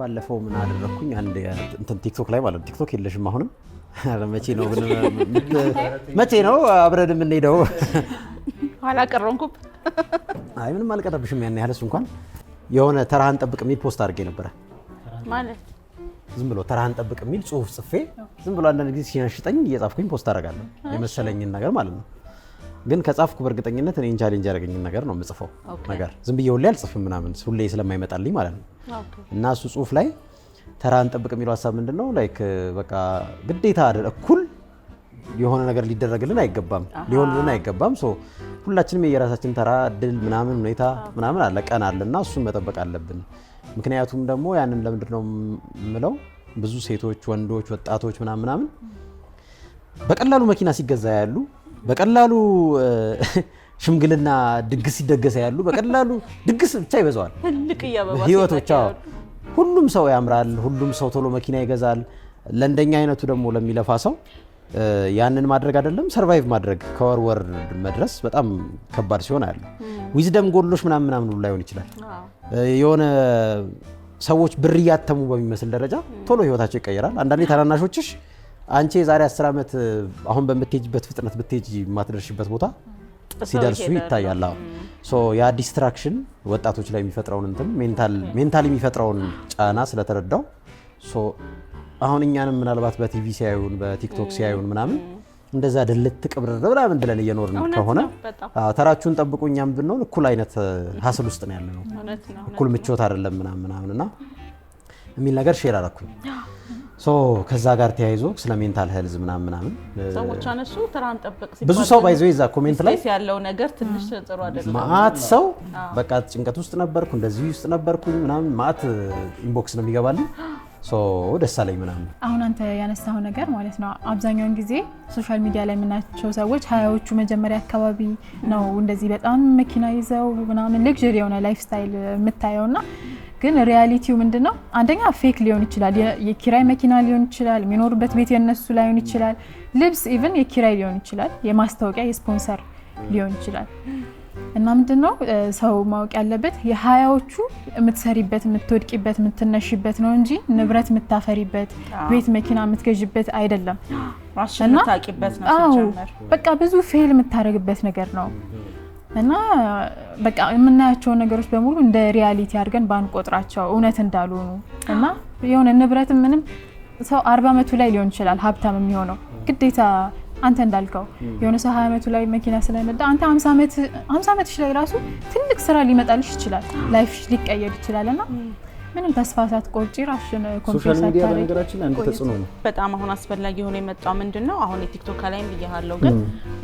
ባለፈው ምን አደረኩኝ አንድ እንትን ቲክቶክ ላይ ማለት ቲክቶክ የለሽም አሁንም መቼ ነው አብረን የምንሄደው ኋላ ቀረንኩብ አይ ምንም አልቀረብሽም ያን ያህልስ እንኳን የሆነ ተራህን ጠብቅ የሚል ፖስት አድርጌ ነበር ማለት ዝም ብሎ ተራህን ጠብቅ የሚል ጽሁፍ ጽፌ ዝም ብሎ አንዳንድ ጊዜ ሲያንሽጠኝ እየጻፍኩኝ ፖስት አደርጋለሁ የመሰለኝን ነገር ማለት ነው ግን ከጻፍኩ በእርግጠኝነት እኔን ቻሌንጅ ያደርገኝን ነገር ነው የምጽፈው ነገር ዝም ብዬ ሁሌ አልጽፍም ምናምን ሁሌ ስለማይመጣልኝ ማለት ነው እና እሱ ጽሁፍ ላይ ተራህን ጠብቅ የሚለው ሐሳብ ምንድነው ላይክ በቃ ግዴታ እኩል የሆነ ነገር ሊደረግልን አይገባም ሊሆንልን አይገባም ሶ ሁላችንም የራሳችን ተራ ድል ምናምን ሁኔታ ምናምን አለ ቀን አለና እሱን መጠበቅ አለብን ምክንያቱም ደግሞ ያንን ለምንድነው ምለው ብዙ ሴቶች ወንዶች ወጣቶች ምናምን በቀላሉ መኪና ሲገዛ ያሉ በቀላሉ ሽምግልና ድግስ ሲደገስ ያሉ በቀላሉ ድግስ ብቻ ይበዛዋል ትልቅ ያበባ ህይወቶች ሁሉም ሰው ያምራል ሁሉም ሰው ቶሎ መኪና ይገዛል ለእንደኛ አይነቱ ደግሞ ለሚለፋ ሰው ያንን ማድረግ አይደለም ሰርቫይቭ ማድረግ ከወር መድረስ በጣም ከባድ ሲሆን አለ ዊዝደም ጎሎሽ ምናምን ሁሉ ላይሆን ይችላል የሆነ ሰዎች ብር ያተሙ በሚመስል ደረጃ ቶሎ ህይወታቸው ይቀየራል አንዳንዴ ታናናሾችሽ አንቺ ዛሬ 10 አመት አሁን በመትሄጂበት ፍጥነት ብትሄጂ ማትደርሽበት ቦታ ሲደርሱ ይታያል ሶ ያ ዲስትራክሽን ወጣቶች ላይ የሚፈጥረውን እንትን ሜንታሊ የሚፈጥረውን ጫና ስለተረዳው ሶ አሁን እኛንም ምናልባት በቲቪ ሲያዩን በቲክቶክ ሲያዩን ምናምን እንደዛ ደልት ቅብር ምናምን ብለን እየኖርን ከሆነ ተራችሁን ጠብቁ እኛም ብንሆን እኩል አይነት ሀስል ውስጥ ነው ያለነው እኩል ምቾት አይደለም ምናምንና የሚል ነገር ሼር አደረኩኝ ሶ ከዛ ጋር ተያይዞ ስለ ሜንታል ሄልዝ ምናምን ሰዎች አነሱ ተራን ጠብቅ ሲባል ብዙ ሰው ባይዘው ይዛ ኮሜንት ላይ ያለው ነገር ትንሽ ጥሩ አይደለም ማት ሰው በቃ ጭንቀት ውስጥ ነበርኩ እንደዚህ ውስጥ ነበርኩ ምናምን ማት ኢንቦክስ ነው የሚገባልኝ ሶ ደስ አለኝ ምናምን አሁን አንተ ያነሳው ነገር ማለት ነው አብዛኛውን ጊዜ ሶሻል ሚዲያ ላይ የምናቸው ሰዎች ሃያዎቹ መጀመሪያ አካባቢ ነው እንደዚህ በጣም መኪና ይዘው ምናምን ለግዠሪ የሆነ ላይፍ ስታይል የምታየውና ግን ሪያሊቲው ምንድነው አንደኛ ፌክ ሊሆን ይችላል የኪራይ መኪና ሊሆን ይችላል የሚኖርበት ቤት የነሱ ላይሆን ይችላል ልብስ ኢቭን የኪራይ ሊሆን ይችላል የማስታወቂያ የስፖንሰር ሊሆን ይችላል እና ምንድነው ሰው ማወቅ ያለበት የሃያዎቹ የምትሰሪበት የምትወድቂበት የምትነሽበት ነው እንጂ ንብረት የምታፈሪበት ቤት መኪና የምትገዥበት አይደለም ራስሽን ታቂበት ነው ሲጀመር በቃ ብዙ ፌል የምታረግበት ነገር ነው እና በቃ የምናያቸው ነገሮች በሙሉ እንደ ሪያሊቲ አድርገን ባንቆጥራቸው እውነት እንዳልሆኑ እና የሆነ ንብረት ምንም ሰው 40 አመቱ ላይ ሊሆን ይችላል ሀብታም የሚሆነው ግዴታ አንተ እንዳልከው የሆነ ሰው 20 አመቱ ላይ መኪና ስለነዳ አንተ 50 አመትሽ ላይ ራሱ ትልቅ ስራ ሊመጣልሽ ይችላል ላይፍሽ ሊቀየር ይችላልና ምንም ተስፋ ሳትቆርጪ ራስሽን ኮንፊደንስ ሶሻል ሚዲያ በነገራችን አንድ ተጽዕኖ ነው በጣም አሁን አስፈላጊ ሆኖ የመጣው ምንድነው አሁን የቲክቶክ ላይም ብያለሁ ግን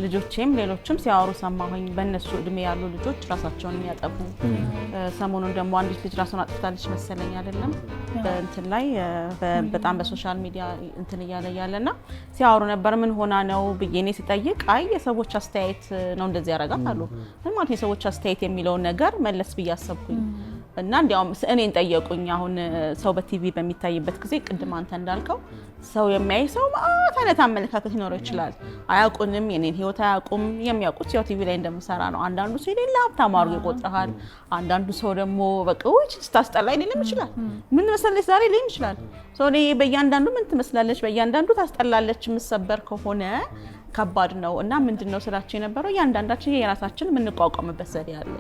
ልጆቼም ሌሎችም ሲያወሩ ሰማሁኝ በእነሱ እድሜ ያሉ ልጆች ራሳቸውን የሚያጠቡ ሰሞኑን ደግሞ አንዲት ልጅ ራሷን አጥፍታለች መሰለኝ አይደለም በእንትን ላይ በጣም በሶሻል ሚዲያ እንትን ያለና ሲያወሩ ነበር ምን ሆና ነው ብዬኔ ሲጠይቅ አይ የሰዎች አስተያየት ነው እንደዚህ ያረጋት አሉ ምን ማለት የሰዎች አስተያየት የሚለው ነገር መለስ ብያሰብኩኝ እና እንዲያውም እኔን ጠየቁኝ አሁን ሰው በቲቪ በሚታይበት ጊዜ ቅድም አንተ እንዳልከው ሰው የሚያይ ሰው ማለት አይነት አመለካከት ይኖረው ይችላል አያውቁንም የኔን ህይወት አያውቁም የሚያውቁት ያው ቲቪ ላይ እንደምሰራ ነው አንዳንዱ ሰው የሌላ ሀብታም አድርጎ ይቆጥራል አንዳንዱ ሰው ደግሞ በቃ ወይ ታስጠላኝ ሊልም ይችላል ምን መሰለሽ ዛሬ ሊልም ይችላል ሰው እኔ በእያንዳንዱ ምን ትመስላለች በእያንዳንዱ ታስጠላለች የምትሰበር ከሆነ ከባድ ነው እና ምንድነው ስራችን የነበረው ያንዳንዳችን የራሳችን የምንቋቋምበት ዘዴ አለ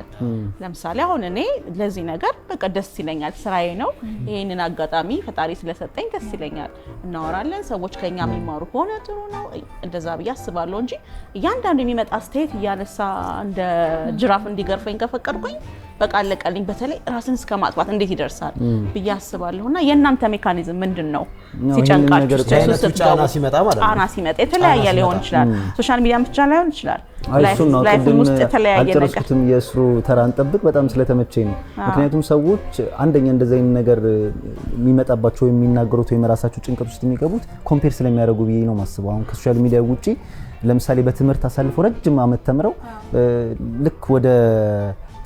ለምሳሌ አሁን እኔ ለዚህ ነገር በቃ ደስ ይለኛል ስራዬ ነው ይሄንን አጋጣሚ ፈጣሪ ስለሰጠኝ ደስ ይለኛል እናወራለን ሰዎች ከኛ የሚማሩ ከሆነ ጥሩ ነው እንደዛ ብዬ አስባለሁ እንጂ ያንዳንዱ የሚመጣ አስተያየት እያነሳ እንደ ጅራፍ እንዲገርፈኝ ከፈቀድኩኝ በቃ አለቀልኝ በተለይ ራስን እስከማጥፋት እንዴት ይደርሳል ብዬ አስባለሁና የእናንተ ሜካኒዝም ምንድነው ሲጨንቃችሁ ጫና ሲመጣ ማለት ነው ጫና ሲመጣ የተለያየ ሊሆን ይችላል ሶሻል ሚዲያ ብቻ ላይሆን ይችላል ላይፍ ውስጥ የተለያየ ነገር አልጨረስኩትም የስሩ ተራን ጠብቅ በጣም ስለተመቸኝ ነው ምክንያቱም ሰዎች አንደኛ እንደዚህ አይነት ነገር የሚመጣባቸው የሚናገሩት ወይ ራሳቸው ጭንቀት ውስጥ የሚገቡት ኮምፔር ስለሚያደርጉ ብዬ ነው ማስበው አሁን ከሶሻል ሚዲያ ውጪ ለምሳሌ በትምህርት አሳልፈው ረጅም አመት ተምረው ልክ ወደ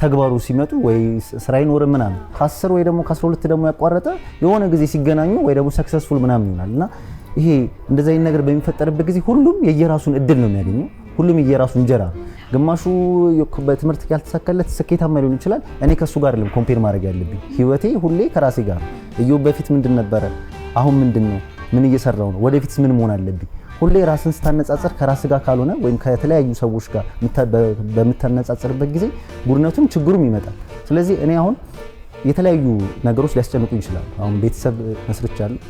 ተግባሩ ሲመጡ ወይ ስራ ይኖር ምናምን ከ10 ወይ ደግሞ ከ12 ደግሞ ያቋረጠ የሆነ ጊዜ ሲገናኙ ወይ ደግሞ ሰክሰስፉል ምናምን ይሆናልና ይሄ እንደዚህ አይነት ነገር በሚፈጠርበት ጊዜ ሁሉም የየራሱን እድል ነው የሚያገኘው ሁሉም የየራሱን እንጀራ ግማሹ በትምህርት ያልተሳካለት ስኬታማ ሊሆን ይችላል። እኔ ከሱ ጋር አይደለም ኮምፔር ማድረግ ያለብኝ። ህይወቴ ሁሌ ከራሴ ጋር ነው። በፊት ምንድን ነበረ፣ አሁን ምንድን ነው፣ ምን እየሰራው ነው፣ ወደፊት ምን መሆን አለብኝ። ሁሌ ራስን ስታነጻጽር ከራስ ጋር ካልሆነ ወይም ከተለያዩ ሰዎች ጋር በምታነጻጽርበት ጊዜ ጉድነቱም ችግሩም ይመጣል። ስለዚህ እኔ አሁን የተለያዩ ነገሮች ሊያስጨንቁ ይችላሉ። አሁን ቤተሰብ መስርቻለሁ።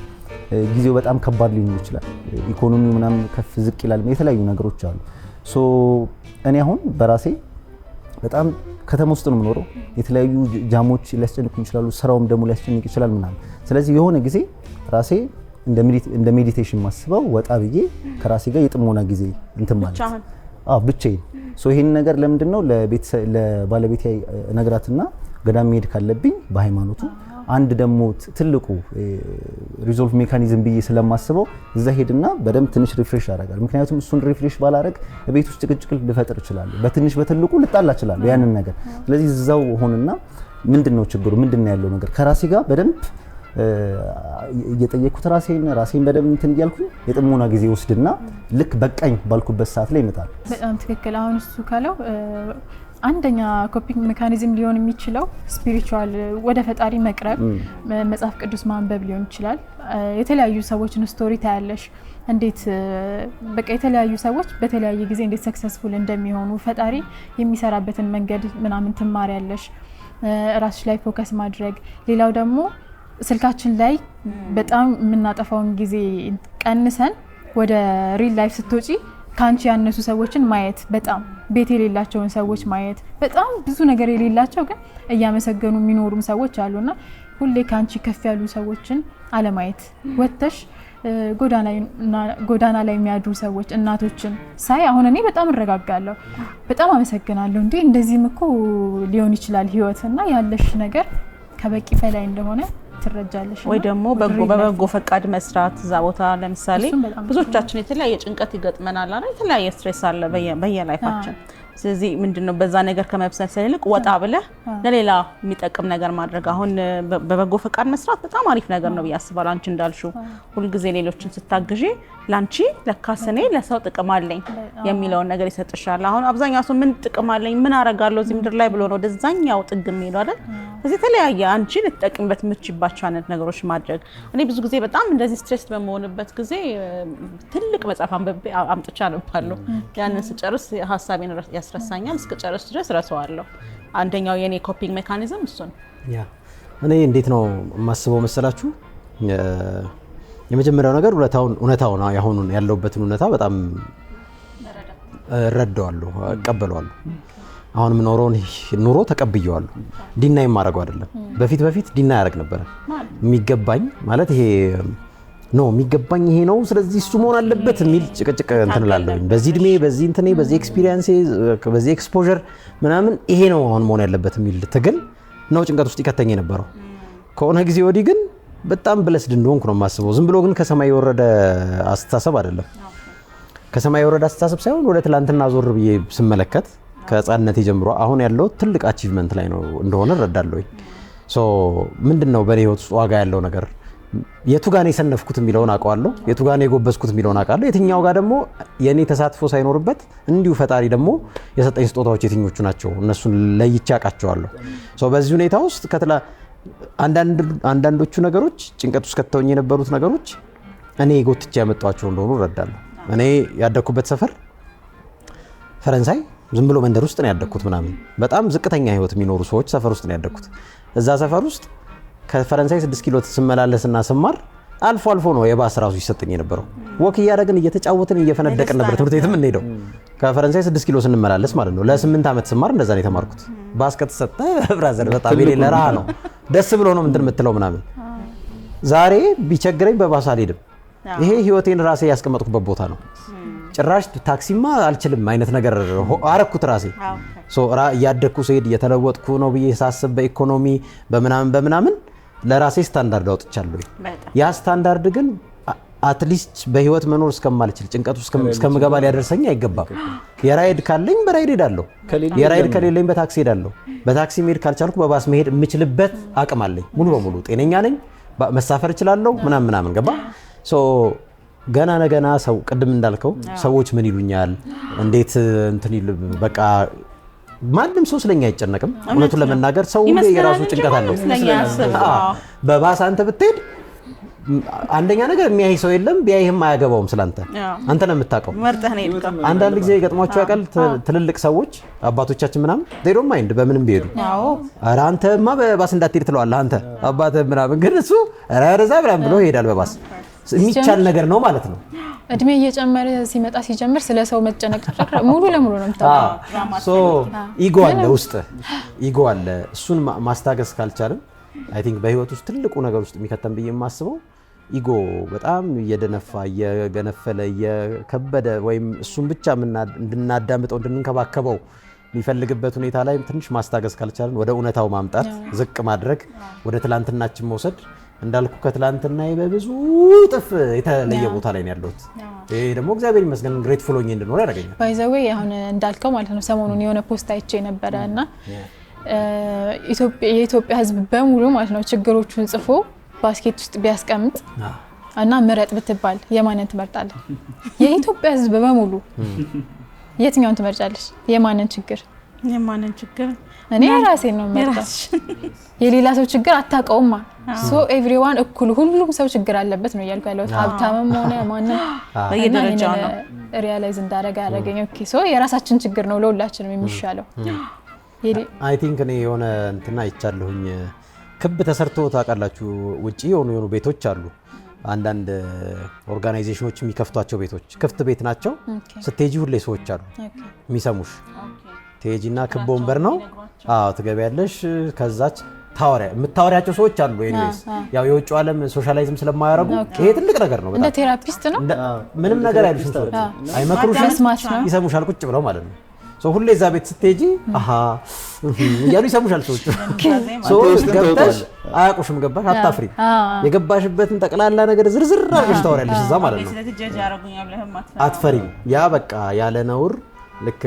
ጊዜው በጣም ከባድ ሊሆን ይችላል። ኢኮኖሚው ምናምን ከፍ ዝቅ ይላል። የተለያዩ ነገሮች አሉ። ሶ እኔ አሁን በራሴ በጣም ከተማ ውስጥ ነው የምኖረው። የተለያዩ ጃሞች ሊያስጨንቁ ይችላሉ። ስራውም ደግሞ ሊያስጨንቅ ይችላል ምናምን። ስለዚህ የሆነ ጊዜ ራሴ እንደ ሜዲቴሽን ማስበው ወጣ ብዬ ከራሴ ጋር የጥሞና ጊዜ እንትን ማለት ብቻዬን። ሶ ይሄን ነገር ለምንድነው ለባለቤቴ ነግራትና ገዳም መሄድ ካለብኝ በሃይማኖቱ አንድ ደግሞ ትልቁ ሪዞልቭ ሜካኒዝም ብዬ ስለማስበው እዛ ሄድና በደንብ ትንሽ ሪፍሬሽ ያደርጋል። ምክንያቱም እሱን ሪፍሬሽ ባላረግ ቤት ውስጥ ጭቅጭቅ ልፈጥር እችላለሁ፣ በትንሽ በትልቁ ልጣላ እችላለሁ ያንን ነገር። ስለዚህ እዛው ሆንና ምንድነው ችግሩ፣ ምንድነው ያለው ነገር ከራሴ ጋር በደንብ እየጠየኩት ራሴን በደንብ እንትን እያልኩኝ የጥሞና ጊዜ ወስድና ልክ በቃኝ ባልኩበት ሰዓት ላይ ይመጣል። በጣም ትክክል። አሁን እሱ ካለው አንደኛ ኮፒንግ ሜካኒዝም ሊሆን የሚችለው ስፒሪቹዋል ወደ ፈጣሪ መቅረብ፣ መጽሐፍ ቅዱስ ማንበብ ሊሆን ይችላል። የተለያዩ ሰዎችን ስቶሪ ታያለሽ፣ እንዴት በቃ የተለያዩ ሰዎች በተለያየ ጊዜ እንዴት ሰክሰስፉል እንደሚሆኑ ፈጣሪ የሚሰራበትን መንገድ ምናምን ትማሪያለሽ። ራስሽ ላይ ፎከስ ማድረግ። ሌላው ደግሞ ስልካችን ላይ በጣም የምናጠፋውን ጊዜ ቀንሰን ወደ ሪል ላይፍ ስትወጪ ካንቺ ያነሱ ሰዎችን ማየት፣ በጣም ቤት የሌላቸውን ሰዎች ማየት፣ በጣም ብዙ ነገር የሌላቸው ግን እያመሰገኑ የሚኖሩም ሰዎች አሉና ሁሌ ካንቺ ከፍ ያሉ ሰዎችን አለማየት። ወጥተሽ ጎዳና ላይ የሚያድሩ ሰዎች እናቶችን ሳይ አሁን እኔ በጣም እረጋጋለሁ፣ በጣም አመሰግናለሁ። እንዴ እንደዚህም እኮ ሊሆን ይችላል ህይወትና ያለሽ ነገር ከበቂ በላይ እንደሆነ ትረጃለሽ። ወይ ደግሞ በበጎ ፈቃድ መስራት እዛ ቦታ ለምሳሌ ብዙዎቻችን የተለያየ ጭንቀት ይገጥመናል አይደል? የተለያየ ስትሬስ አለ በየላይፋችን። ስለዚህ ምንድነው በዛ ነገር ከመብሰልሰል ይልቅ ወጣ ብለህ ለሌላ የሚጠቅም ነገር ማድረግ። አሁን በበጎ ፈቃድ መስራት በጣም አሪፍ ነገር ነው ብዬ አስባለሁ። አንቺ እንዳልሽው ሁልጊዜ ሌሎችን ስታግዢ ላንቺ ለካስ እኔ ለሰው ጥቅም አለኝ የሚለውን ነገር ይሰጥሻል። አሁን አብዛኛው ሰው ምን ጥቅም አለኝ ምን አረጋለሁ እዚህ ምድር ላይ ብሎ ነው ወደዛኛው ጥግ የሚሄደው አይደል? ስለዚህ የተለያየ አንቺ ልትጠቅምበት የምትችይባቸው አይነት ነገሮች ማድረግ። እኔ ብዙ ጊዜ በጣም እንደዚህ ስትሬስ በመሆንበት ጊዜ ትልቅ መጽሐፍ አንብቤ አምጥቻ አነባለሁ። ያንን ስጨርስ ሀሳቤን ያስረሳኛል፣ እስከጨርስ ድረስ ረሳዋለሁ። አንደኛው የኔ ኮፒንግ ሜካኒዝም እሱ ነው። እኔ እንዴት ነው የማስበው መሰላችሁ? የመጀመሪያው ነገር እውነታውን ያሁኑን ያለውበትን እውነታ በጣም እረዳዋለሁ፣ እቀበለዋለሁ። አሁን የምኖረውን ኑሮ ተቀብየዋለሁ። ዲና የማደርገው አይደለም። በፊት ዲና ያደርግ ነበረ። የሚገባኝ ማለት ይሄ ነው የሚገባኝ ይሄ ነው፣ ስለዚህ እሱ መሆን አለበት የሚል ጭቅጭቅ እንትን እላለሁኝ። በዚህ እድሜ በዚህ እንትኔ በዚህ ኤክስፒሪየንስ በዚህ ኤክስፖዠር ምናምን ይሄ ነው አሁን መሆን ያለበት የሚል ትግል ነው ጭንቀት ውስጥ ይከተኝ የነበረው። ከሆነ ጊዜ ወዲህ ግን በጣም ብለስድ እንደሆንኩ ነው የማስበው። ዝም ብሎ ግን ከሰማይ የወረደ አስተሳሰብ አይደለም። ከሰማይ የወረደ አስተሳሰብ ሳይሆን ወደ ትላንትና ዞር ብዬ ስመለከት ከህፃንነቴ ጀምሮ አሁን ያለው ትልቅ አቺቭመንት ላይ ነው እንደሆነ እረዳለሁኝ። ሶ ምንድነው በኔ ህይወት ውስጥ ዋጋ ያለው ነገር የቱ ጋር ነው የሰነፍኩት የሚለውን አውቀዋለሁ፣ የቱ ጋር ነው የጎበዝኩት የሚለውን አውቃለሁ፣ የትኛው ጋር ደግሞ የኔ ተሳትፎ ሳይኖርበት እንዲሁ ፈጣሪ ደግሞ የሰጠኝ ስጦታዎች የትኞቹ ናቸው እነሱን ለይቼ አውቃቸዋለሁ። ሶ በዚህ ሁኔታ ውስጥ አንዳንዶቹ ነገሮች ጭንቀት ውስጥ ከተውኝ የነበሩት ነገሮች እኔ ጎትቼ ያመጣኋቸው እንደሆኑ እረዳለሁ። እኔ ያደኩበት ሰፈር ፈረንሳይ ዝም ብሎ መንደር ውስጥ ነው ያደኩት ምናምን በጣም ዝቅተኛ ህይወት የሚኖሩ ሰዎች ሰፈር ውስጥ ነው ያደኩት። እዛ ሰፈር ውስጥ ከፈረንሳይ 6 ኪሎ ስመላለስና ስማር አልፎ ነው የባስ ራሱ ይሰጠኝ የነበረው። ወክ እያደረግን እየተጫወትን እየፈነደቅን ነበር ትምህርት ቤትም እንሄደው። ከፈረንሳይ 6 ኪሎ ስንመላለስ ማለት ነው። ለ8 ዓመት ስማር እንደዛ ነው የተማርኩት። ባስ ከተሰጠ ብራዘር በጣም የሌለ ረሃ ነው። ደስ ብሎ ነው እንትን የምትለው ምናምን። ዛሬ ቢቸግረኝ በባስ አልሄድም። ይሄ ህይወቴን ራሴ ያስቀመጥኩበት ቦታ ነው። ጭራሽ ታክሲማ አልችልም አይነት ነገር አረኩት ራሴ። እያደግኩ ስሄድ እየተለወጥኩ ነው ብዬ ሳስብ በኢኮኖሚ በምናምን ለራሴ ስታንዳርድ አውጥቻለሁ። ያ ስታንዳርድ ግን አትሊስት በህይወት መኖር እስከማልችል ጭንቀቱ እስከምገባ ሊያደርሰኝ አይገባም። የራይድ ካለኝ በራይድ ሄዳለሁ፣ የራይድ ከሌለኝ በታክሲ ሄዳለሁ። በታክሲ መሄድ ካልቻልኩ በባስ መሄድ የምችልበት አቅም አለኝ። ሙሉ በሙሉ ጤነኛ ነኝ፣ መሳፈር እችላለሁ ምናምን ገባ። ገና ነገና ሰው ቅድም እንዳልከው ሰዎች ምን ይሉኛል እንዴት እንትን በቃ ማንም ሰው ስለኛ አይጨነቅም። እውነቱን ለመናገር ሰው ሁሉ የራሱ ጭንቀት አለው። በባስ አንተ ብትሄድ አንደኛ ነገር የሚያይ ሰው የለም፣ ቢያይህም አያገባውም ስላንተ። አንተ ነው የምታውቀው። አንዳንድ ጊዜ ገጥሟቸው ያውቃል ትልልቅ ሰዎች አባቶቻችን ምናምን they don't mind በምንም ቢሄዱ። ኧረ አንተማ በባስ እንዳትሄድ ትለዋለህ አንተ አባትህ ምናምን፣ ግን እሱ ኧረ ረዛ ብላም ብሎ ይሄዳል በባስ። የሚቻል ነገር ነው ማለት ነው። እድሜ እየጨመረ ሲመጣ ሲጀምር ስለ ሰው መጨነቅ ሙሉ ለሙሉ ነው የምታውቀው። ሶ ኢጎ አለ ውስጥ ኢጎ አለ። እሱን ማስታገስ ካልቻልን አይ ቲንክ በህይወት ውስጥ ትልቁ ነገር ውስጥ የሚከተም ብዬ የማስበው ኢጎ በጣም እየደነፋ እየገነፈለ እየከበደ ወይም እሱን ብቻ እንድናዳምጠው እንድንከባከበው የሚፈልግበት ሁኔታ ላይ ትንሽ ማስታገስ ካልቻልን ወደ እውነታው ማምጣት ዝቅ ማድረግ ወደ ትላንትናችን መውሰድ እንዳልኩ ከትላንትና በብዙ ጥፍ የተለየ ቦታ ላይ ነው ያለሁት። ይሄ ደግሞ እግዚአብሔር ይመስገን ግሬትፉል ሆኜ እንድኖር ያደርገኛል። ባይ ዘ ዌይ አሁን እንዳልከው ማለት ነው ሰሞኑን የሆነ ፖስት አይቼ ነበረና የኢትዮጵያ ህዝብ በሙሉ ማለት ነው ችግሮቹን ጽፎ ባስኬት ውስጥ ቢያስቀምጥ እና ምረጥ ብትባል የማንን ትመርጣለህ? የኢትዮጵያ ህዝብ በሙሉ የትኛውን ትመርጫለሽ? የማንን ችግር? እኔ ራሴን ነው የምመርጠው። የሌላ ሰው ችግር አታውቀውማ። ሶ ኤቭሪዋን እኩል ሁሉም ሰው ችግር አለበት ነው እያልኩ ያለሁት። ሀብታምም ሆነ ማንም በየደረጃው ነው ሪያላይዝ እንዳደረገ ያደረገኝ። ኦኬ ሶ የራሳችን ችግር ነው ለሁላችንም የሚሻለው። አይ ቲንክ እኔ የሆነ እንትና አይቻለሁኝ ክብ ተሰርቶ ታውቃላችሁ፣ ውጪ የሆኑ ቤቶች አሉ። አንዳንድ ኦርጋናይዜሽኖች የሚከፍቷቸው ቤቶች ክፍት ቤት ናቸው። ስትሄጂ ሁሌ ሰዎች አሉ የሚሰሙሽ። ትሄጂና ክብ ወንበር ነው። አዎ ትገቢያለሽ። ከዛች የምታወሪያቸው ሰዎች አሉ። ኤኒዌይስ ያው የውጭው ዓለም ሶሻላይዝም ስለማያደርጉ ይሄ ትልቅ ነገር ነው። እንደ ቴራፒስት ነው። ምንም ነገር አይሉሽም ሰዎች፣ አይመክሩሽም፣ ይሰሙሻል ቁጭ ብለው ማለት ነው። ሶ ሁሌ እዛ ቤት ስትሄጂ አሃ እያሉ ይሰሙሻል ሰዎች። ሶ ገብተሽ አያውቁሽም፣ ገባሽ አታፍሪ። የገባሽበትን ጠቅላላ ነገር ዝርዝር አድርገሽ ታወሪያለሽ እዛ ማለት ነው። አትፈሪም። ያ በቃ ያለ ነውር ልክ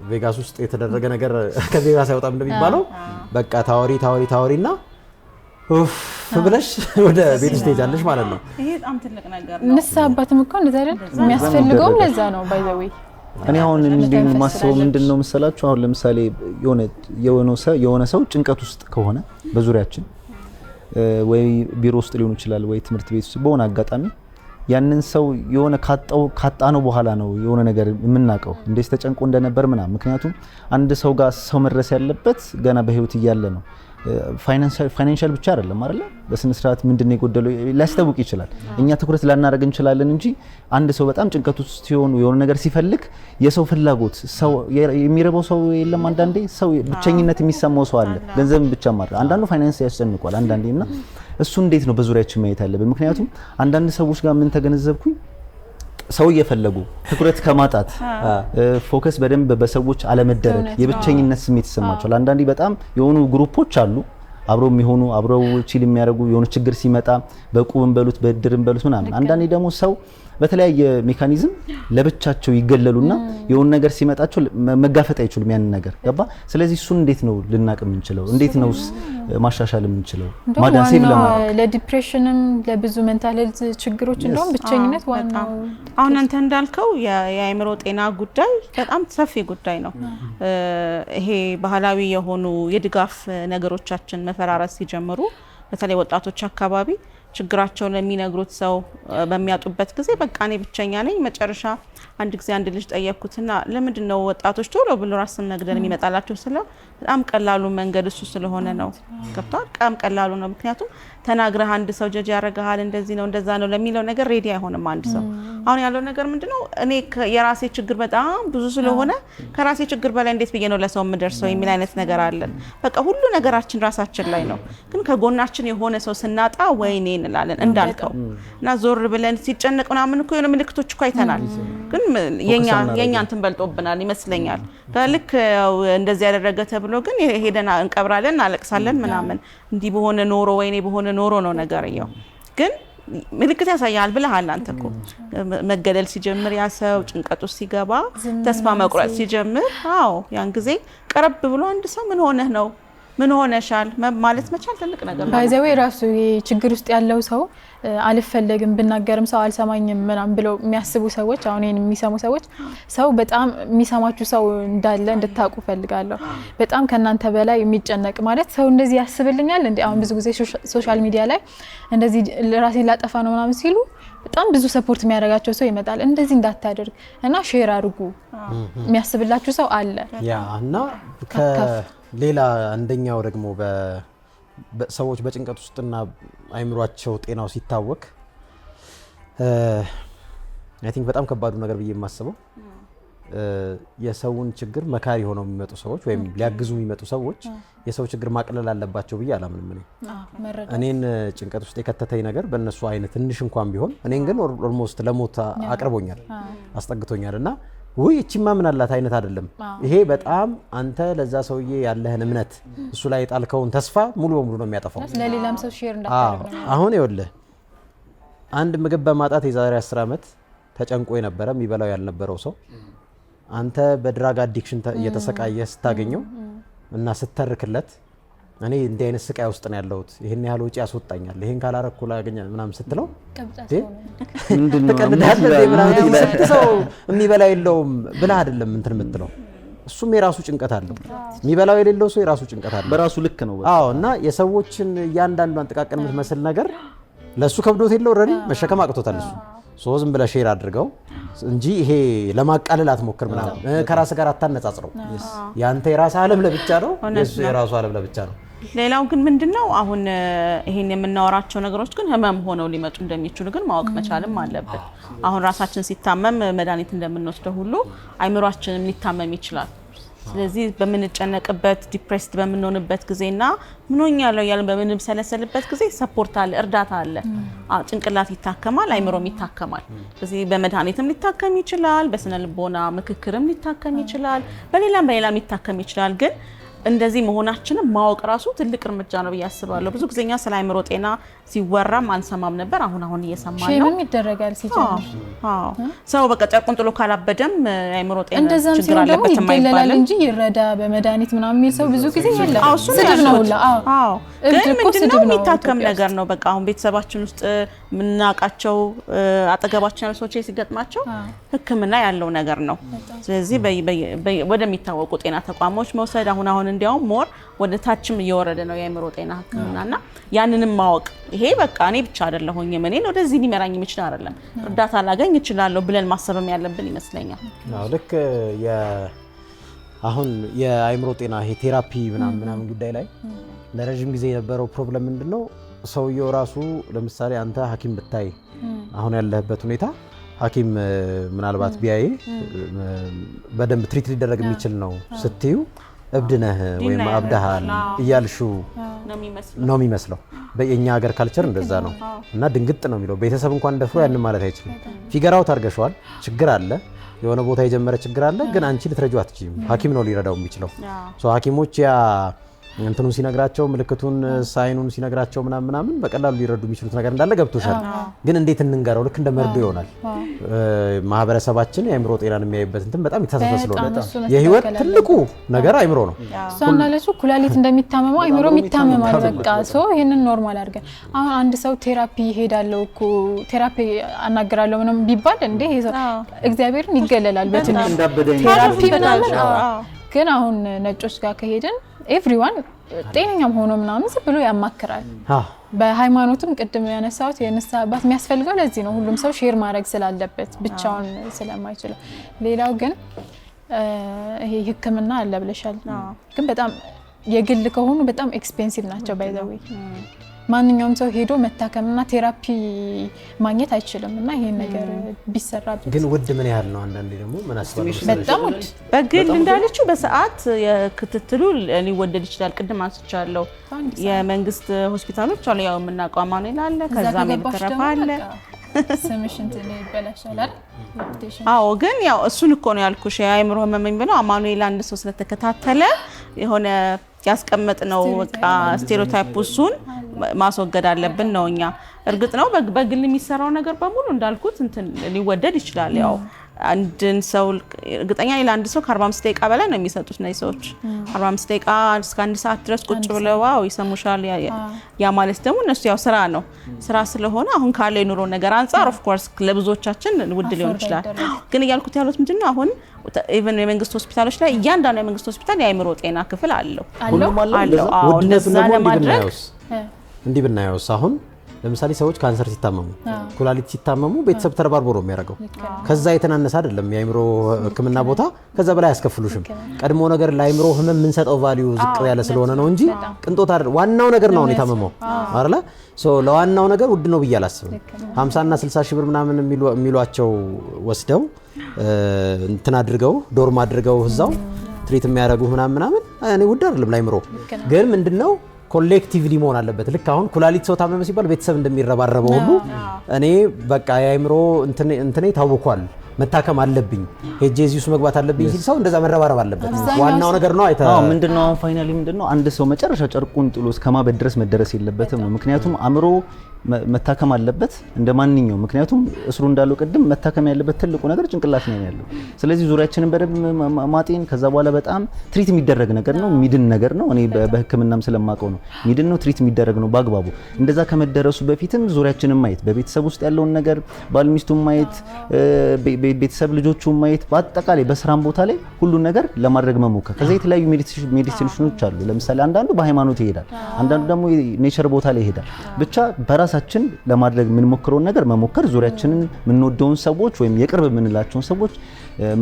ቬጋስ ውስጥ የተደረገ ነገር ከቬጋስ አይወጣም እንደሚባለው በቃ ታወሪና ኡፍ ብለሽ ወደ ቤት ውስጥ ትሄጃለሽ ማለት ነው። ይሄ በጣም ትልቅ ነገር ነው። ንስሐ አባትም እኮ እንደዛ አይደል የሚያስፈልገውም ለዛ ነው። ባይ ዘ ዌይ እኔ አሁን እንዲሁ ማስበው ምንድነው መሰላችሁ፣ አሁን ለምሳሌ የሆነ ሰው ጭንቀት ውስጥ ከሆነ በዙሪያችን ወይ ቢሮ ውስጥ ሊሆን ይችላል ወይ ትምህርት ቤት ውስጥ በሆነ አጋጣሚ ያንን ሰው የሆነ ካጣነው በኋላ ነው የሆነ ነገር የምናውቀው እንዴት ተጨንቆ እንደነበር ምናምን። ምክንያቱም አንድ ሰው ጋር ሰው መድረስ ያለበት ገና በህይወት እያለ ነው። ፋይናንሻል ብቻ አይደለም አይደለ? በስነ ስርዓት ምንድነው የጎደለው ሊያስታውቅ ይችላል። እኛ ትኩረት ላናደርግ እንችላለን እንጂ አንድ ሰው በጣም ጭንቀት ውስጥ ሲሆን የሆነ ነገር ሲፈልግ የሰው ፍላጎት ሰው የሚረበው ሰው የለም። አንዳንዴ ሰው ብቸኝነት የሚሰማው ሰው አለ። ገንዘብ ብቻ ማለት አንዳንዱ ፋይናንስ ያስጨንቋል አንዳንዴና እሱ እንዴት ነው በዙሪያችን ማየት ያለብን? ምክንያቱም አንዳንድ ሰዎች ጋር ምን ተገነዘብኩኝ፣ ሰው እየፈለጉ ትኩረት ከማጣት ፎከስ በደንብ በሰዎች አለመደረግ የብቸኝነት ስሜት ይሰማቸዋል። አንዳንዴ በጣም የሆኑ ግሩፖች አሉ አብረው የሚሆኑ አብረው ቺል የሚያደርጉ የሆነ ችግር ሲመጣ በቁብም በሉት በድርም በሉት ምናምን። አንዳንዴ ደግሞ ሰው በተለያየ ሜካኒዝም ለብቻቸው ይገለሉና የሆነ ነገር ሲመጣቸው መጋፈጥ አይችሉም ያንን ነገር ገባ። ስለዚህ እሱን እንዴት ነው ልናቅ የምንችለው? እንዴት ነው ማሻሻል የምንችለው? ማዳንሴ ለዲፕሬሽንም ለብዙ ሜንታል ሄልዝ ችግሮች እንደውም ብቸኝነት ዋናው። አሁን አንተ እንዳልከው የአእምሮ ጤና ጉዳይ በጣም ሰፊ ጉዳይ ነው። ይሄ ባህላዊ የሆኑ የድጋፍ ነገሮቻችን መፈራረስ ሲጀምሩ በተለይ ወጣቶች አካባቢ ችግራቸውን የሚነግሩት ሰው በሚያጡበት ጊዜ በቃ እኔ ብቸኛ ነኝ። መጨረሻ አንድ ጊዜ አንድ ልጅ ጠየቅኩትና ለምንድን ነው ወጣቶች ቶሎ ብሎ ራስን መግደል የሚመጣላቸው ስለው በጣም ቀላሉ መንገድ እሱ ስለሆነ ነው። ገብቷል? በጣም ቀላሉ ነው። ምክንያቱም ተናግረህ አንድ ሰው ጀጅ ያደርጋል፣ እንደዚህ ነው እንደዛ ነው ለሚለው ነገር ሬዲ አይሆንም አንድ ሰው። አሁን ያለው ነገር ምንድነው እኔ የራሴ ችግር በጣም ብዙ ስለሆነ ከራሴ ችግር በላይ እንዴት ብዬ ነው ለሰው የምደርሰው የሚል አይነት ነገር አለን። በቃ ሁሉ ነገራችን ራሳችን ላይ ነው። ግን ከጎናችን የሆነ ሰው ስናጣ ወይኔ እንላለን እንዳልከው እና ዞር ብለን ሲጨነቅ ምናምን እኮ የሆነ ምልክቶች እኮ አይተናል። ግን የኛ እንትን በልጦብናል ይመስለኛል። ልክ እንደዚህ ያደረገ ተብሎ ግን ሄደን እንቀብራለን እናለቅሳለን ምናምን። እንዲህ በሆነ ኖሮ ወይኔ በሆነ ኖሮ ነው ነገርየው። ግን ምልክት ያሳያል ብለሃል አንተ እኮ መገደል ሲጀምር ያ ሰው ጭንቀት ውስጥ ሲገባ ተስፋ መቁረጥ ሲጀምር፣ አዎ ያን ጊዜ ቀረብ ብሎ አንድ ሰው ምን ሆነህ ነው ምን ሆነሻል ማለት መቻል ትልቅ ነገር ነው። ባይዘው ራሱ ችግር ውስጥ ያለው ሰው አልፈለግም ብናገርም ሰው አልሰማኝም ምናምን ብለው የሚያስቡ ሰዎች አሁን ይሄን የሚሰሙ ሰዎች ሰው በጣም የሚሰማችሁ ሰው እንዳለ እንድታውቁ ፈልጋለሁ። በጣም ከናንተ በላይ የሚጨነቅ ማለት ሰው እንደዚህ ያስብልኛል እንዴ አሁን ብዙ ጊዜ ሶሻል ሚዲያ ላይ እንደዚህ ራሴን ላጠፋ ነው ምናምን ሲሉ በጣም ብዙ ሰፖርት የሚያደርጋቸው ሰው ይመጣል። እንደዚህ እንዳታደርግ እና ሼር አድርጉ የሚያስብላችሁ ሰው አለ። ያ እና ከሌላ አንደኛው ደግሞ ሰዎች በጭንቀት ውስጥና አይምሯቸው ጤናው ሲታወክ አይ ቲንክ በጣም ከባዱ ነገር ብዬ የማስበው የሰውን ችግር መካሪ ሆነው የሚመጡ ሰዎች ወይም ሊያግዙ የሚመጡ ሰዎች የሰው ችግር ማቅለል አለባቸው ብዬ አላምንም። እኔን ጭንቀት ውስጥ የከተተኝ ነገር በእነሱ አይነት ትንሽ እንኳን ቢሆን እኔን ግን ኦልሞስት ለሞት አቅርቦኛል፣ አስጠግቶኛል እና ወይ እቺማ ምን አላት አይነት አይደለም። ይሄ በጣም አንተ ለዛ ሰውዬ ያለህን እምነት እሱ ላይ ጣልከውን ተስፋ ሙሉ በሙሉ ነው የሚያጠፋው። ለሌላም ሰው ሼር እንዳታደርግ ነው። አሁን ይኸውልህ አንድ ምግብ በማጣት የዛሬ 10 ዓመት ተጨንቆ የነበረ የሚበላው ያልነበረው ሰው አንተ በድራግ አዲክሽን እየተሰቃየ ስታገኘው እና ስተርክለት እኔ እንዲህ አይነት ስቃይ ውስጥ ነው ያለሁት ይሄን ያህል ወጪ ያስወጣኛል ይሄን ካላረኩ ላገኛል ምናምን ስትለው ምንድነው ሰው የሚበላ የለውም ብላ አይደለም እንትን የምትለው እሱም የራሱ ጭንቀት አለው። የሚበላው የሌለው ሰው የራሱ ጭንቀት አለው። በራሱ ልክ ነው። አዎ እና የሰዎችን እያንዳንዷን ጥቃቅን የምትመስል ነገር ለሱ ከብዶት የለው ኦልሬዲ መሸከም አቅቶታል እሱ ዝም ብለህ ሼር አድርገው እንጂ ይሄ ለማቃለል አትሞክር ምናምን ከራስ ጋር አታነጻጽረው። ያንተ የራስ ዓለም ለብቻ ነው የሱ የራሱ ዓለም ለብቻ ነው። ሌላው ግን ምንድነው አሁን ይሄን የምናወራቸው ነገሮች ግን ህመም ሆነው ሊመጡ እንደሚችሉ ግን ማወቅ መቻልም አለበት። አሁን ራሳችን ሲታመም መድኃኒት እንደምንወስደው ሁሉ አይምሯችንም ሊታመም ይችላል። ስለዚህ በምንጨነቅበት ዲፕሬስድ በምንሆንበት ጊዜና ምን ሆኛለሁ ያለን በምንሰለሰልበት ጊዜ ሰፖርት አለ፣ እርዳታ አለ። ጭንቅላት ይታከማል፣ አይምሮም ይታከማል። ስለዚህ በመድኃኒትም ሊታከም ይችላል፣ በስነ ልቦና ምክክርም ሊታከም ይችላል፣ በሌላም ይታከም ይችላል። ግን እንደዚህ መሆናችንን ማወቅ ራሱ ትልቅ እርምጃ ነው ብዬ አስባለሁ። ብዙ ጊዜኛ ስለ አይምሮ ጤና ሲወራም አንሰማም ነበር። አሁን እየሰማን ነው። ሼምም ይደረጋል ሲጀምር። ሰው በቃ ጨርቁን ጥሎ ካላበደም አይምሮ ጤና እንደዛም ችግር አለበት ይባላል እንጂ ይረዳ በመድኃኒት ምናምን የሚል ሰው ብዙ ጊዜ የለም። ስድብ ነው ሁላ። ግን ምንድነው የሚታከም ነገር ነው። በቃ አሁን ቤተሰባችን ውስጥ የምናውቃቸው አጠገባችን ያሉ ሰዎች ሲገጥማቸው ሕክምና ያለው ነገር ነው። ስለዚህ ወደሚታወቁ ጤና ተቋሞች መውሰድ አሁን እንዲያውም ሞር ወደ ታችም እየወረደ ነው የአይምሮ ጤና ሕክምናና ያንንም ማወቅ ይሄ በቃ እኔ ብቻ አይደለሁኝም እኔን ወደዚህ ሊመራኝ የሚችል አይደለም እርዳታ ላገኝ እችላለሁ ብለን ማሰብም ያለብን ይመስለኛል። አዎ ልክ አሁን የአይምሮ ጤና ይሄ ቴራፒ ምናምን ጉዳይ ላይ ለረጅም ጊዜ የነበረው ፕሮብለም ምንድነው? ሰውየው ራሱ ለምሳሌ አንተ ሐኪም ብታይ አሁን ያለህበት ሁኔታ ሐኪም ምናልባት ቢያይ በደንብ ትሪት ሊደረግ የሚችል ነው ስትዩ እብድ ነህ ወይም አብዳሃል እያልሹ ነው የሚመስለው። በእኛ ሀገር ካልቸር እንደዛ ነው እና ድንግጥ ነው የሚለው። ቤተሰብ እንኳን ደፍሮ ያንን ማለት አይችልም። ፊገራው ታርገሽዋል፣ ችግር አለ፣ የሆነ ቦታ የጀመረ ችግር አለ፣ ግን አንቺ ልትረጂው አትችይም። ሐኪም ነው ሊረዳው የሚችለው። ሐኪሞች ያ እንትኑ ሲነግራቸው ምልክቱን ሳይኑን ሲነግራቸው ምናምን በቀላሉ ሊረዱ የሚችሉት ነገር እንዳለ ገብቶሻል። ግን እንዴት እንንገረው? ልክ እንደ መርዶ ይሆናል። ማህበረሰባችን የአይምሮ ጤናን የሚያይበት እንትን በጣም የተሳሳተ ስለሆነ የህይወት ትልቁ ነገር አይምሮ ነው። እሷና ለሱ ኩላሊት እንደሚታመመው አይምሮም ይታመማል። በቃ ይሄንን ኖርማል አድርገን አሁን አንድ ሰው ቴራፒ ሄዳለው እኮ ቴራፒ አናግራለሁ ምንም ቢባል እንዴ እግዚአብሔርን ይገለላል በትንሽ ቴራፒ ምናምን። ግን አሁን ነጮች ጋር ከሄድን ኤቭሪዋን ጤነኛም ሆኖ ምናምን ዝም ብሎ ያማክራል። በሃይማኖትም ቅድም ያነሳሁት የንስሐ አባት የሚያስፈልገው ለዚህ ነው። ሁሉም ሰው ሼር ማድረግ ስላለበት ብቻውን ስለማይችል። ሌላው ግን ይሄ ሕክምና አለ ብለሻል። ግን በጣም የግል ከሆኑ በጣም ኤክስፔንሲቭ ናቸው። ባይ ዘ ዌይ ማንኛውም ሰው ሄዶ መታከምና ቴራፒ ማግኘት አይችልም እና ይሄን ነገር ቢሰራበት። ግን ውድ ምን ያህል ነው? አንዳንዴ ደግሞ ምን አስባለሁ በጣም ውድ በግል እንዳለችው በሰዓት የክትትሉ ሊወደድ ይችላል። ቅድም አንስቻለሁ የመንግስት ሆስፒታሎች አሉ። ያው የምናውቀው አማኑኤል አለ፣ ከዛም የተረፈ አለ። ስምሽ እንትን ይበላሻል አይደል? አዎ ግን ያው እሱን እኮ ነው ያልኩሽ። የአይምሮ ህመም ብለው አማኑኤል አንድ ሰው ስለተከታተለ የሆነ ያስቀመጥነው በቃ ስቴሪዮታይፕ እሱን ማስወገድ አለብን ነው እኛ። እርግጥ ነው በግል የሚሰራው ነገር በሙሉ እንዳልኩት እንትን ሊወደድ ይችላል። ያው አንድን ሰው እርግጠኛ ለአንድ ሰው ከ45 ደቂቃ በላይ ነው የሚሰጡት ነው ሰዎች 45 ደቂቃ እስከ 1 ሰዓት ድረስ ቁጭ ብለው ዋው ይሰሙሻል። ያ ማለት ደግሞ እነሱ ያው ስራ ነው ስራ ስለሆነ አሁን ካለ የኑሮ ነገር አንፃር ኦፍ ኮርስ ለብዙዎቻችን ውድ ሊሆን ይችላል። ግን እያልኩት ያሉት ምንድነው አሁን ኢቨን የመንግስት ሆስፒታሎች ላይ እያንዳንዱ የመንግስት ሆስፒታል የአእምሮ ጤና ክፍል አለው። ሁሉም አለው። ውድነቱን ደግሞ እንዲህ ብናየውስ አሁን ለምሳሌ ሰዎች ካንሰር ሲታመሙ ኩላሊት ሲታመሙ ቤተሰብ ተረባርቦ ነው የሚያደርገው። ከዛ የተናነሰ አይደለም የአእምሮ ሕክምና ቦታ ከዛ በላይ ያስከፍሉሽም። ቀድሞ ነገር ለአእምሮ ህመም የምንሰጠው ቫልዩ ዝቅ ያለ ስለሆነ ነው እንጂ ቅንጦት አይደል። ዋናው ነገር ነው የታመመው አይደለ? ለዋናው ነገር ውድ ነው ብዬ አላስብም። 50 እና 60 ሺህ ብር ምናምን የሚሏቸው ወስደው እንትን አድርገው ዶርም አድርገው እዛው ትሪት የሚያደርጉ ምናምን እኔ ውድ አይደለም ለአእምሮ። ግን ምንድነው ኮሌክቲቭሊ መሆን አለበት። ልክ አሁን ኩላሊት ሰው ታመመ ሲባል ቤተሰብ እንደሚረባረበው ሁሉ እኔ በቃ የአእምሮ እንትኔ ታውቋል መታከም አለብኝ ሄጄ እዚህ ውስጥ መግባት አለብኝ ሲል ሰው እንደዛ መረባረብ አለበት። ዋናው ነገር ነው ምንድነው አሁን ፋይናሊ ምንድነው አንድ ሰው መጨረሻ ጨርቁን ጥሎ እስከማበድ ድረስ መደረስ የለበትም ነው። ምክንያቱም አእምሮ መታከም አለበት እንደማንኛው። ምክንያቱም እስሩ እንዳለው ቅድም መታከም ያለበት ትልቁ ነገር ጭንቅላት ነው ያለው። ስለዚህ ዙሪያችንን በደንብ ማጤን ከዛ በኋላ በጣም ትሪት የሚደረግ ነገር ነው ሚድን ነገር ነው። እኔ በህክምናም ስለማቀው ነው ሚድን ነው ትሪት የሚደረግ ነው በአግባቡ። እንደዛ ከመደረሱ በፊትም ዙሪያችንን ማየት በቤተሰብ ውስጥ ያለውን ነገር ባል ሚስቱን ማየት ቤተሰብ ልጆቹን ማየት በአጠቃላይ በስራም ቦታ ላይ ሁሉን ነገር ለማድረግ መሞከር። ከዛ የተለያዩ ሜዲሲኖች አሉ። ለምሳሌ አንዳንዱ በሃይማኖት ይሄዳል፣ አንዳንዱ ደግሞ ኔቸር ቦታ ላይ ይሄዳል። ብቻ በራሳችን ለማድረግ የምንሞክረውን ነገር መሞከር፣ ዙሪያችንን የምንወደውን ሰዎች ወይም የቅርብ የምንላቸውን ሰዎች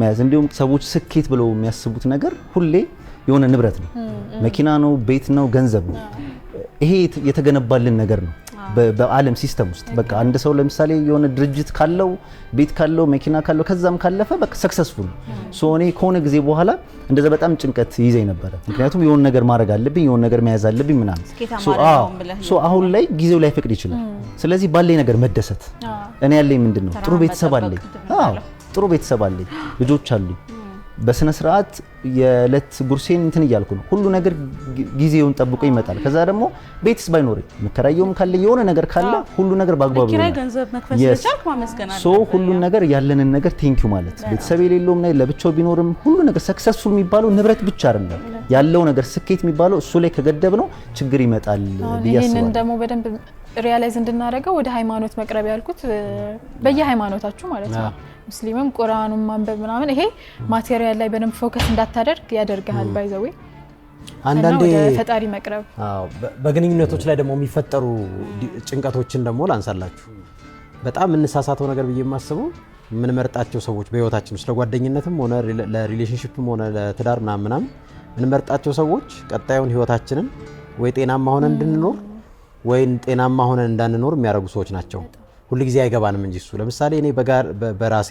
መያዝ። እንዲሁም ሰዎች ስኬት ብለው የሚያስቡት ነገር ሁሌ የሆነ ንብረት ነው፣ መኪና ነው፣ ቤት ነው፣ ገንዘብ ነው። ይሄ የተገነባልን ነገር ነው በዓለም ሲስተም ውስጥ። በቃ አንድ ሰው ለምሳሌ የሆነ ድርጅት ካለው ቤት ካለው መኪና ካለው ከዛም ካለፈ በቃ ሰክሰስፉል ሶ እኔ ከሆነ ጊዜ በኋላ እንደዛ በጣም ጭንቀት ይዘኝ ነበር። ምክንያቱም የሆነ ነገር ማድረግ አለብኝ የሆነ ነገር መያዝ አለብኝ ምናምን። ሶ አሁን ላይ ጊዜው ላይ ፈቅድ ይችላል። ስለዚህ ባለኝ ነገር መደሰት። እኔ ያለኝ ምንድነው ጥሩ ቤተሰብ አለኝ። ጥሩ ቤተሰብ አለኝ፣ ልጆች አሉኝ። በስነ ስርዓት የለት ጉርሴን እንትን እያልኩ ነው። ሁሉ ነገር ጊዜውን ጠብቆ ይመጣል። ከዛ ደግሞ ቤትስ ባይኖርኝ መከራየውም ካለ የሆነ ነገር ካለ ሁሉ ነገር ባግባቡ ነው። ለኪራይ ገንዘብ መክፈል ስለቻልኩ ማመስገን አለብኝ። ሶ ሁሉ ነገር ያለንን ነገር ቴንኪው ማለት ቤተሰብ የሌለውም ላይ ለብቻው ቢኖርም ሁሉ ነገር ሰክሰስፉል የሚባለው ንብረት ብቻ አይደለም። ያለው ነገር ስኬት የሚባለው እሱ ላይ ከገደብ ነው ችግር ይመጣል ብዬ አስባለሁ። ይሄንን ደግሞ በደንብ ሪያላይዝ እንድናደርገው ወደ ሃይማኖት መቅረብ ያልኩት በየሃይማኖታችሁ ማለት ነው። ሙስሊምም ቁርአኑን ማንበብ ምናምን ይሄ ማቴሪያል ላይ በደንብ ፎከስ እንዳታደርግ ያደርጋል። ባይዘዌ አንዳንዴ ወደ ፈጣሪ መቅረብ። በግንኙነቶች ላይ ደግሞ የሚፈጠሩ ጭንቀቶችን ደግሞ ላንሳላችሁ። በጣም እንሳሳተው ነገር ብዬ የማስበው የምንመርጣቸው ሰዎች በህይወታችን ውስጥ ለጓደኝነትም ሆነ ለሪሌሽንሺፕም ሆነ ለትዳር ምናምን የምንመርጣቸው ሰዎች ቀጣዩን ህይወታችንን ወይ ጤናማ ሆነን እንድንኖር ወይ ጤናማ ሆነን እንዳንኖር የሚያደርጉ ሰዎች ናቸው። ሁሉ ጊዜ አይገባንም እንጂ እሱ ለምሳሌ እኔ በራሴ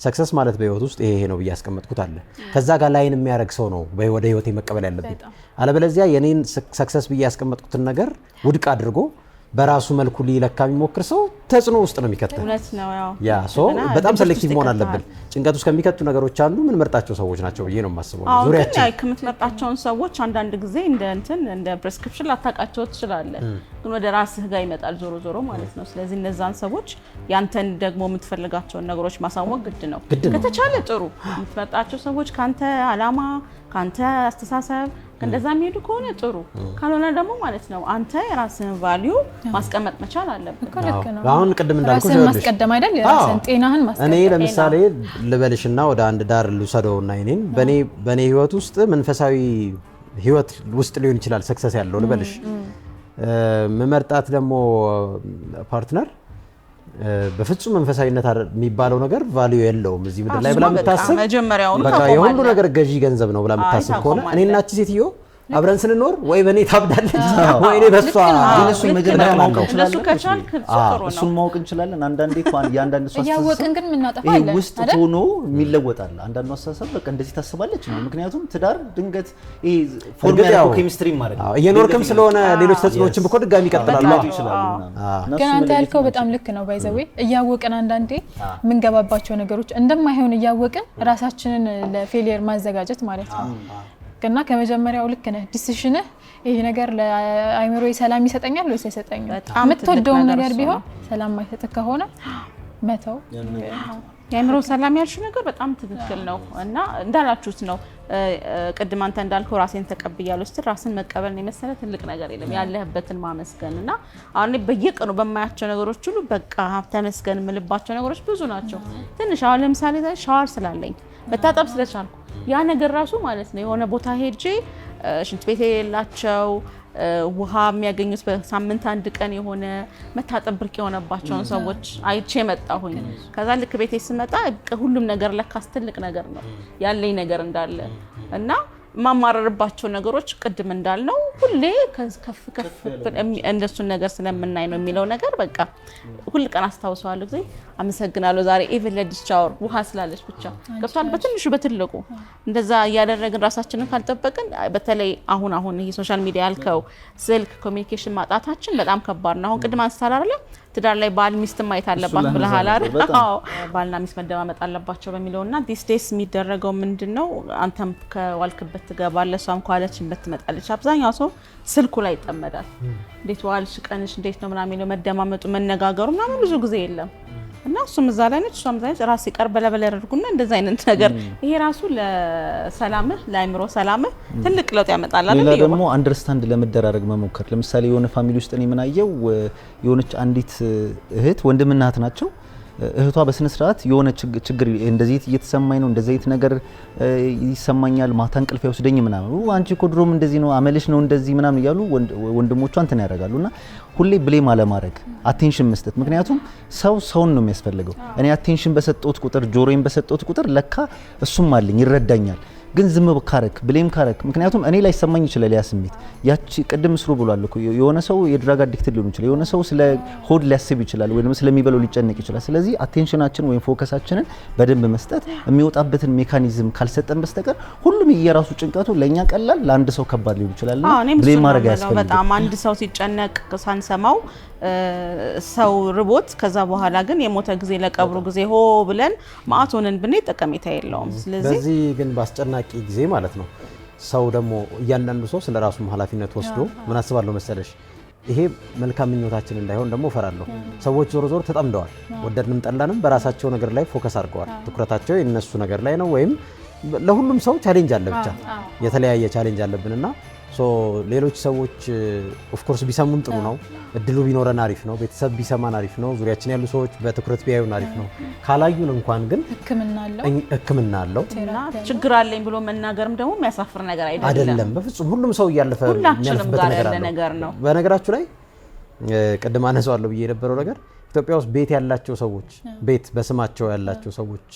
ሰክሰስ ማለት በህይወት ውስጥ ይሄ ነው ብዬ ያስቀመጥኩት አለ። ከዛ ጋር ላይን የሚያደርግ ሰው ነው ወደ ህይወቴ መቀበል ያለብኝ። አለበለዚያ የኔን ሰክሰስ ብዬ ያስቀመጥኩትን ነገር ውድቅ አድርጎ በራሱ መልኩ ሊለካ የሚሞክር ሰው ተጽዕኖ ውስጥ ነው የሚከተል። እውነት ነው ያ ሶ በጣም ሴሌክቲቭ መሆን አለብን። ጭንቀት ውስጥ ከሚከቱ ነገሮች አንዱ ምን መርጣቸው ሰዎች ናቸው ብዬ ነው የማስበው። ዙሪያችን አይ ከምትመርጣቸውን ሰዎች አንዳንድ ጊዜ እንደ ፕሪስክሪፕሽን ላታውቃቸው ትችላለህ፣ ግን ወደ ራስህ ጋር ይመጣል ዞሮ ማለት ነው። ስለዚህ እነዛን ሰዎች ያንተን ደግሞ የምትፈልጋቸውን ነገሮች ማሳወቅ ግድ ነው። ከተቻለ ጥሩ የምትመርጣቸው ሰዎች ካንተ አላማ ካንተ አስተሳሰብ እንደዛ የሚሄዱ ከሆነ ጥሩ፣ ካልሆነ ደግሞ ማለት ነው አንተ የራስህን ቫልዩ ማስቀመጥ መቻል አለብህ። አሁን ቅድም እንዳልኩሽ ራስህን ማስቀደም አይደል የራስህን ጤናህን ማስቀደም። እኔ ለምሳሌ ልበልሽና ወደ አንድ ዳር ልውሰደውና በኔ ህይወት ውስጥ መንፈሳዊ ህይወት ውስጥ ሊሆን ይችላል ሰክሰስ ያለው ልበልሽ። መመርጣት ደግሞ ፓርትነር በፍጹም መንፈሳዊነት የሚባለው ነገር ቫልዩ የለውም እዚህ ምድር ላይ ብላ የምታስብ በቃ የሁሉ ነገር ገዢ ገንዘብ ነው ብላ የምታስብ ከሆነ እኔና እቺ ሴትዮ አብረን ስንኖር ወይ በኔ ታብዳለች ወይ እኔ በሷ እሱን መጀመሪያ ማወቅ እንችላለን። እሱ ከቻልክ ጥሩ ነው። እሱን ማወቅ እንችላለን። አንዳንዴ እንኳን ያንዳንዱ አስተሳሰብ ያወቅን ግን ምናጠፋለን ውስጥ ሆኖ የሚለወጣል። አንዳንዱ አስተሳሰብ በቃ እንደዚህ ታስባለች ነው። ምክንያቱም ትዳር ድንገት ይሄ ፎርማል ኬሚስትሪ ማለት ነው። እየኖርክም ስለሆነ ሌሎች ተጽዕኖዎችም እኮ ድጋሚ ይቀጥላሉ ይችላሉ። ግን አንተ ያልከው በጣም ልክ ነው። ባይዘዌ እያወቅን አንዳንዴ የምንገባባቸው ነገሮች እንደማይሆን እያወቅን ራሳችንን ለፌሊየር ማዘጋጀት ማለት ነው። እና ከመጀመሪያው ልክ ነህ ዲሲሽንህ ይሄ ነገር ለአይምሮ ሰላም ይሰጠኛል ወይስ አይሰጠኝም? የምትወደው ነገር ቢሆን ሰላም ማይሰጥ ከሆነ መተው። የአይምሮ ሰላም ያልሽው ነገር በጣም ትክክል ነው እና እንዳላችሁት ነው። ቅድም አንተ እንዳልከው ራሴን ተቀብያለሁ ስትል ራስን መቀበል ነው የመሰለ ትልቅ ነገር የለም። ያለህበትን ማመስገን እና አሁን በየቀኑ በማያቸው ነገሮች ሁሉ በቃ ተመስገን የምልባቸው ነገሮች ብዙ ናቸው። ትንሽ አሁን ለምሳሌ ሻወር ስላለኝ መታጠብ ስለቻልኩ ያ ነገር ራሱ ማለት ነው የሆነ ቦታ ሄጄ ሽንት ቤት የሌላቸው ውሃ የሚያገኙት በሳምንት አንድ ቀን የሆነ መታጠብ ብርቅ የሆነባቸውን ሰዎች አይቼ መጣሁኝ። ከዛ ልክ ቤቴ ስመጣ ሁሉም ነገር ለካስ ትልቅ ነገር ነው ያለኝ ነገር እንዳለ እና ማማረርባቸው ነገሮች ቅድም እንዳልነው ሁሌ ከፍ እንደሱን ነገር ስለምናይ ነው የሚለው ነገር በቃ ሁሉ ቀን አስታውሰዋለሁ ጊዜ አመሰግናለሁ ዛሬ ኢቭን ለዲስቻወር ውሃ ስላለች ብቻ ገብቷል። በትንሹ በትልቁ እንደዛ እያደረግን ራሳችንን ካልጠበቅን በተለይ አሁን ይሄ ሶሻል ሚዲያ ያልከው ስልክ ኮሚኒኬሽን ማጣታችን በጣም ከባድ ነው። አሁን ቅድም አንስታል አይደል ትዳር ላይ ባል ሚስት ማየት አለባት ብለሃል አይደል? አዎ ባልና ሚስት መደማመጥ አለባቸው በሚለውና ዲስ ዴይስ የሚደረገው ምንድነው አንተም ከዋልክበት ትገባለህ እሷም ከዋለችበት ትመጣለች። አብዛኛው ሰው ስልኩ ላይ ይጠመዳል። እንዴት ዋልሽ ቀንሽ እንዴት ነው ምናምን የሚለው መደማመጡ መነጋገሩ ምናምን ብዙ ጊዜ የለም እና እሱም እዛ ላይ ነች እሷም እዛ ነች ራስ ይቀር በለበለ ያደርጉና እንደዛ አይነት ነገር ይሄ ራሱ ለሰላምህ ለአይምሮ ሰላምህ ትልቅ ለውጥ ያመጣል አይደል? ሌላ ደግሞ አንደርስታንድ ለመደራረግ መሞከር። ለምሳሌ የሆነ ፋሚሊ ውስጥ እኔ ምን አየው የሆነች አንዲት እህት ወንድምና እህት ናቸው። እህቷ በስነ ስርዓት የሆነ ችግር እንደዚህ እየተሰማኝ ነው እንደዚህ አይነት ነገር ይሰማኛል ማታ እንቅልፍ ያወስደኝ ምናምን አንቺ እኮ ድሮም እንደዚህ ነው አመልሽ ነው እንደዚህ ምናምን እያሉ ወንድሞቿ እንትን ያደርጋሉና ሁሌ ብሌም አለማድረግ አቴንሽን መስጠት። ምክንያቱም ሰውን ነው የሚያስፈልገው። እኔ አቴንሽን በሰጠሁት ቁጥር ጆሮዬን በሰጠሁት ቁጥር ለካ እሱም አለኝ ይረዳኛል። ግን ዝም ካረክ ብሌም ካረክ ምክንያቱም እኔ ላይ ሰማኝ ይችላል ያ ስሜት ያቺ ቅድም ስሩ ብሏል እኮ የሆነ ሰው የድራግ አዲክትድ ሊሆን ይችላል የሆነ ሰው ስለ ሆድ ሊያስብ ይችላል ወይንም ስለሚበለው ሊጨነቅ ይችላል። ስለዚህ አቴንሽናችን ወይም ፎከሳችንን በደንብ መስጠት የሚወጣበትን ሜካኒዝም ካልሰጠን በስተቀር ሁሉም የራሱ ጭንቀቱ ለኛ ቀላል ለአንድ ሰው ከባድ ሊሆን ይችላል። ብሌም ማድረግ ያስፈልጋል። በጣም አንድ ሰው ሲጨነቅ ሳንሰማው ሰው ርቦት ከዛ በኋላ ግን የሞተ ጊዜ ለቀብሩ ጊዜ ሆ ብለን ማአቶንን ብንይ ጠቀሜታ የለውም። ስለዚህ በዚህ ግን ባስጨናቂ ጊዜ ማለት ነው ሰው ደግሞ እያንዳንዱ ሰው ስለራሱ ኃላፊነት ወስዶ ምን አስባለሁ መሰለሽ ይሄ መልካም ምኞታችን እንዳይሆን ደግሞ ፈራለሁ። ሰዎች ዞሮ ዞሮ ተጠምደዋል ወደድንም ጠላንም በራሳቸው ነገር ላይ ፎከስ አድርገዋል። ትኩረታቸው የነሱ ነገር ላይ ነው ወይም ለሁሉም ሰው ቻሌንጅ አለ ብቻ የተለያየ ቻሌንጅ አለብንና ሌሎች ሰዎች ኦፍ ኮርስ ቢሰሙን ጥሩ ነው። እድሉ ቢኖረን አሪፍ ነው። ቤተሰብ ቢሰማን አሪፍ ነው። ዙሪያችን ያሉ ሰዎች በትኩረት ቢያዩን አሪፍ ነው። ካላዩን እንኳን ግን ሕክምና አለው እና ችግር አለኝ ብሎ መናገርም ደግሞ የሚያሳፍር ነገር አይደለም። በፍጹም ሁሉም ሰው እያለፈ የሚያልፍበት ነገር ነው። በነገራችሁ ላይ ቅድም አነሳዋለሁ ብዬ የነበረው ነገር ኢትዮጵያ ውስጥ ቤት ያላቸው ሰዎች ቤት በስማቸው ያላቸው ሰዎች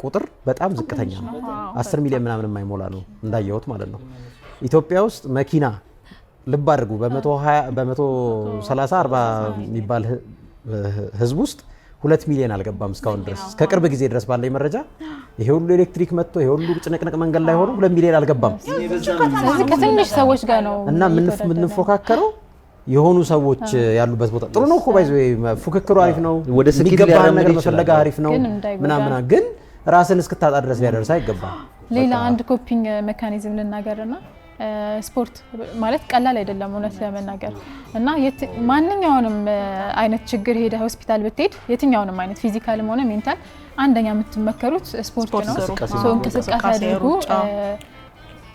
ቁጥር በጣም ዝቅተኛ ነው። 10 ሚሊዮን ምናምን የማይሞላ ነው እንዳየሁት ማለት ነው። ኢትዮጵያ ውስጥ መኪና ልብ አድርጉ በ130 40 የሚባል ህዝብ ውስጥ 2 ሚሊዮን አልገባም እስካሁን ድረስ ከቅርብ ጊዜ ድረስ ባለኝ መረጃ። ይሄ ሁሉ ኤሌክትሪክ መጥቶ ይሄ ሁሉ ጭንቅንቅ መንገድ ላይ ሆኖ 2 ሚሊዮን አልገባም። ስለዚህ ከትንሽ ሰዎች ጋር ነው እና የምንፎካከረው የሆኑ ሰዎች ያሉበት ቦታ ጥሩ ነው እኮ ባይዘው ፉክክሩ አሪፍ ነው። ወደ ስኬት ሊገባን ነገር መፈለጋ አሪፍ ነው ምናምን ግን ራስን እስክታጣ ድረስ ሊያደርስ አይገባም። ሌላ አንድ ኮፒንግ ሜካኒዝም ልናገርና ስፖርት ማለት ቀላል አይደለም እውነት ለመናገር እና ማንኛውንም አይነት ችግር ሄደ ሆስፒታል ብትሄድ የትኛውንም አይነት ፊዚካልም ሆነ ሜንታል አንደኛ የምትመከሩት ስፖርት ነው። እንቅስቃሴ አድርጉ።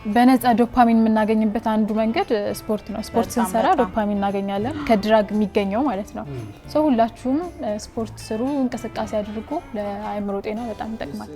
በነፃ ዶፓሚን የምናገኝበት አንዱ መንገድ ስፖርት ነው። ስፖርት ስንሰራ ዶፓሚን እናገኛለን ከድራግ የሚገኘው ማለት ነው። ሁላችሁም ስፖርት ስሩ፣ እንቅስቃሴ አድርጉ። ለአእምሮ ጤና በጣም ይጠቅማል።